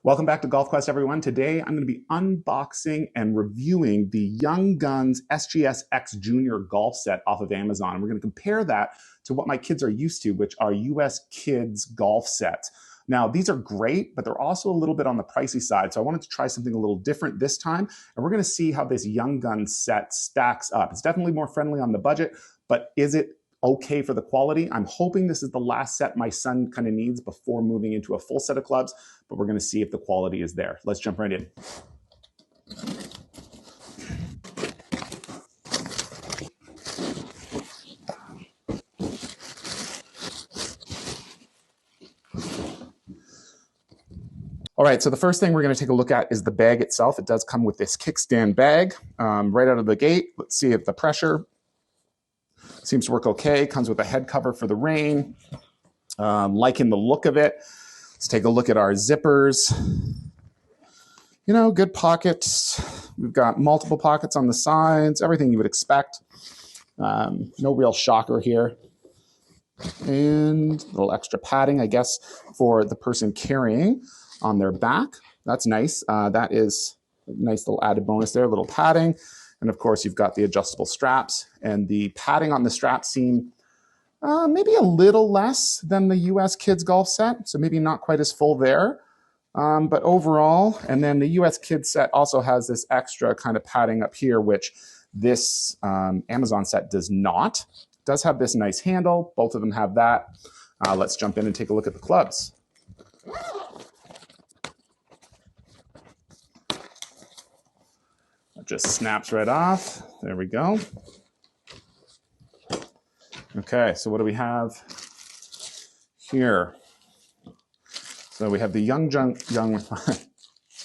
Welcome back to Golf Quest, everyone. Today, I'm going to be unboxing and reviewing the Young Guns SGS X Junior golf set off of Amazon. And we're going to compare that to what my kids are used to, which are US kids golf sets. Now, these are great, but they're also a little bit on the pricey side. So I wanted to try something a little different this time. And we're going to see how this Young Guns set stacks up. It's definitely more friendly on the budget, but is it okay for the quality? I'm hoping this is the last set my son kind of needs before moving into a full set of clubs, but we're going to see if the quality is there. Let's jump right in. All right, so the first thing we're going to take a look at is the bag itself. It does come with this kickstand bag right out of the gate. Let's see if the pressure seems to work okay. Comes with a head cover for the rain. Liking the look of it. Let's take a look at our zippers. You know, good pockets. We've got multiple pockets on the sides, everything you would expect. No real shocker here. And a little extra padding, I guess, for the person carrying on their back. That's nice. That is a nice little added bonus there, a little padding. And of course, you've got the adjustable straps, and the padding on the straps seem maybe a little less than the US Kids golf set, so maybe not quite as full there. But overall, and then the US Kids set also has this extra kind of padding up here, which this Amazon set does not. It does have this nice handle. Both of them have that. Let's jump in and take a look at the clubs. It just snaps right off. There we go. Okay, so what do we have here? So we have the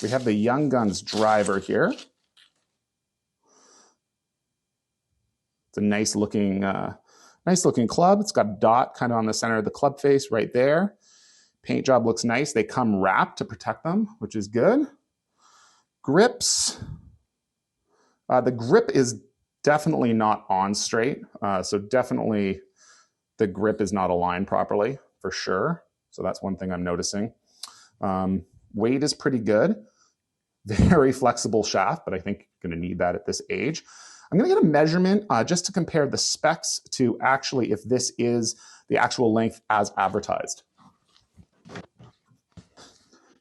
we have the Young Guns driver here. It's a nice looking club. It's got a dot kind of on the center of the club face right there. Paint job looks nice. They come wrapped to protect them, which is good. Grips. The grip is definitely not on straight. So definitely the grip is not aligned properly for sure. So that's one thing I'm noticing. Weight is pretty good. Very flexible shaft, but I think you're going to need that at this age. I'm going to get a measurement just to compare the specs to actually if this is the actual length as advertised.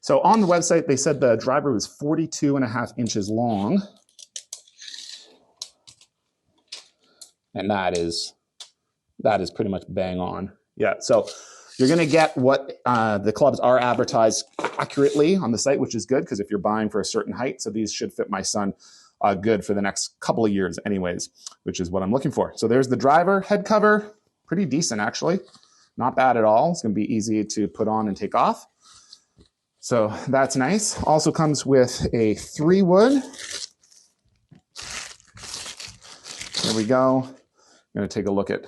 So on the website, they said the driver was 42.5 inches long. And that is pretty much bang on. Yeah, so you're going to get what the clubs are advertised accurately on the site, which is good because if you're buying for a certain height, so these should fit my son good for the next couple of years anyways, which is what I'm looking for. So there's the driver, head cover, pretty decent actually. Not bad at all. It's going to be easy to put on and take off. So that's nice. Also comes with a 3-wood. There we go. I'm going to take a look at,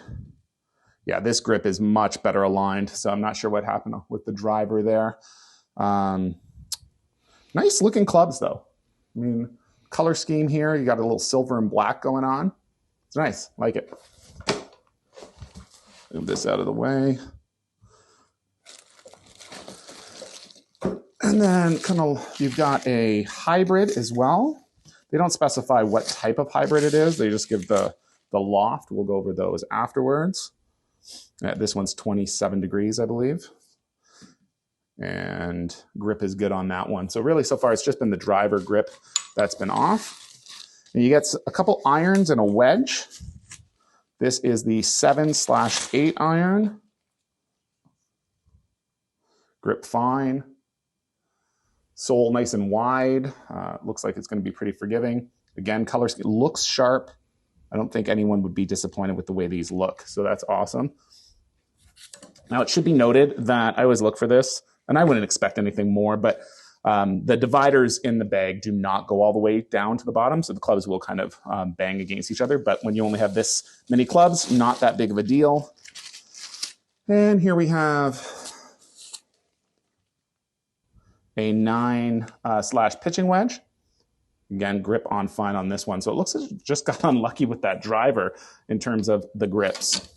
yeah, this grip is much better aligned. So I'm not sure what happened with the driver there. Nice looking clubs though. I mean, color scheme here, you got a little silver and black going on. It's nice, like it. Move this out of the way. And then kind of, you've got a hybrid as well. They don't specify what type of hybrid it is. They just give the loft. We'll go over those afterwards. This one's 27 degrees, I believe. And grip is good on that one. So really, so far, it's just been the driver grip that's been off. And you get a couple irons and a wedge. This is the 7/8 iron. Grip fine. Sole nice and wide. Looks like it's going to be pretty forgiving. Again, color scheme looks sharp. I don't think anyone would be disappointed with the way these look. So that's awesome. Now it should be noted that I always look for this, and I wouldn't expect anything more, but the dividers in the bag do not go all the way down to the bottom. So the clubs will kind of bang against each other. But when you only have this many clubs, not that big of a deal. And here we have a 9/pitching wedge. Again, grip on fine on this one. So it looks like it just got unlucky with that driver in terms of the grips.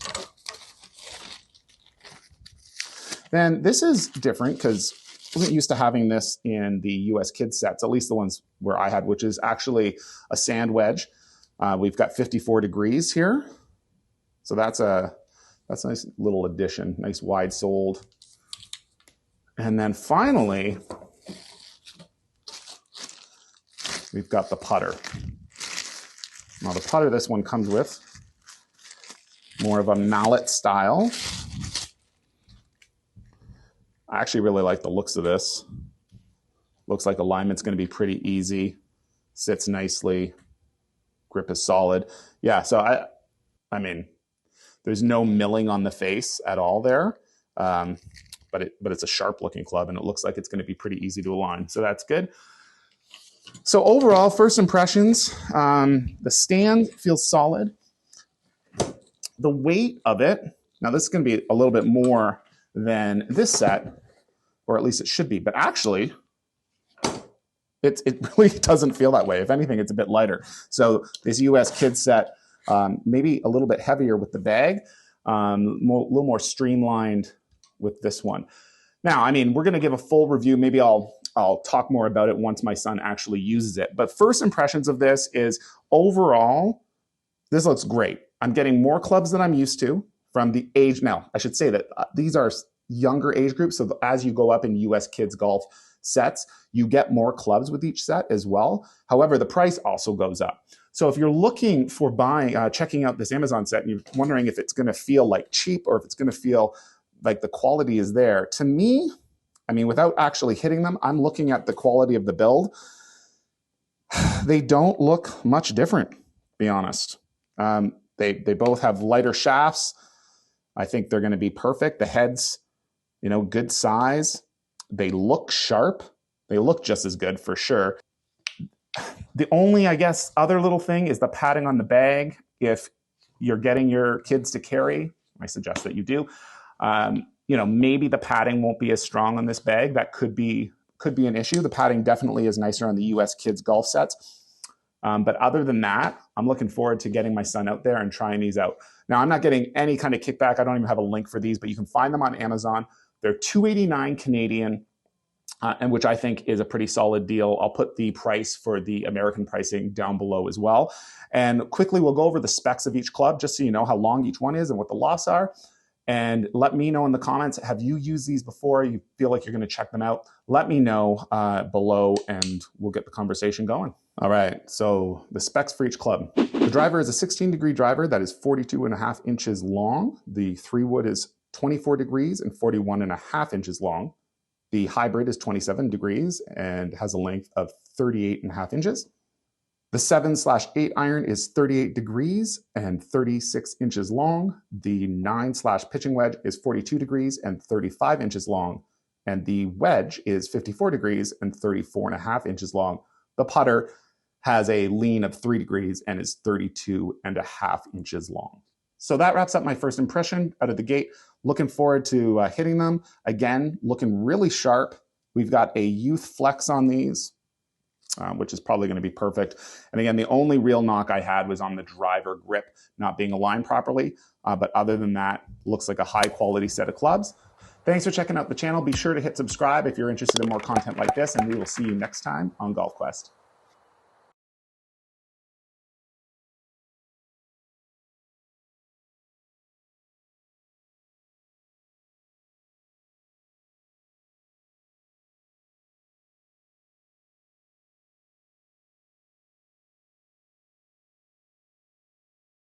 Then this is different because wasn't used to having this in the US kids sets, at least the ones where I had, which is actually a sand wedge. We've got 54 degrees here. So that's a nice little addition, nice wide soled. And then finally, we've got the putter. Now the putter this one comes with more of a mallet style. I actually really like the looks of this. Looks like alignment's going to be pretty easy. Sits nicely. Grip is solid. Yeah, so I mean, there's no milling on the face at all there. But it's a sharp looking club, and it looks like it's going to be pretty easy to align. So that's good. So overall, first impressions, the stand feels solid. The weight of it, now this is going to be a little bit more than this set, or at least it should be, but actually it really doesn't feel that way. If anything, it's a bit lighter. So this US kids set, maybe a little bit heavier with the bag, a little more streamlined with this one. Now, I mean, we're going to give a full review. Maybe I'll talk more about it once my son actually uses it. But first impressions of this is overall, this looks great. I'm getting more clubs than I'm used to from the age. Now, I should say that these are younger age groups. So as you go up in US kids golf sets, you get more clubs with each set as well. However, the price also goes up. So if you're looking for checking out this Amazon set and you're wondering if it's going to feel like cheap or if it's going to feel like the quality is there, to me, I mean, without actually hitting them, I'm looking at the quality of the build. They don't look much different, to be honest. They both have lighter shafts. I think they're going to be perfect. The heads, good size. They look sharp. They look just as good for sure. The only, I guess, other little thing is the padding on the bag. If you're getting your kids to carry, I suggest that you do. Maybe the padding won't be as strong on this bag. That could be an issue. The padding definitely is nicer on the US kids golf sets. But other than that, I'm looking forward to getting my son out there and trying these out. Now, I'm not getting any kind of kickback. I don't even have a link for these, but you can find them on Amazon. They're $289 Canadian, and which I think is a pretty solid deal. I'll put the price for the American pricing down below as well. And quickly, we'll go over the specs of each club just so you know how long each one is and what the lofts are. And let me know in the comments, have you used these before? You feel like you're going to check them out? Let me know below and we'll get the conversation going. All right, so the specs for each club. The driver is a 16-degree driver that is 42.5 inches long. The 3-wood is 24 degrees and 41.5 inches long. The hybrid is 27 degrees and has a length of 38.5 inches. The 7/8 iron is 38 degrees and 36 inches long. The 9/pitching wedge is 42 degrees and 35 inches long. And the wedge is 54 degrees and 34.5 inches long. The putter has a lean of 3 degrees and is 32.5 inches long. So that wraps up my first impression out of the gate. Looking forward to hitting them. Again, looking really sharp. We've got a youth flex on these, which is probably going to be perfect. And again, the only real knock I had was on the driver grip not being aligned properly. But other than that, looks like a high quality set of clubs. Thanks for checking out the channel. Be sure to hit subscribe if you're interested in more content like this, and we will see you next time on Golf Quest.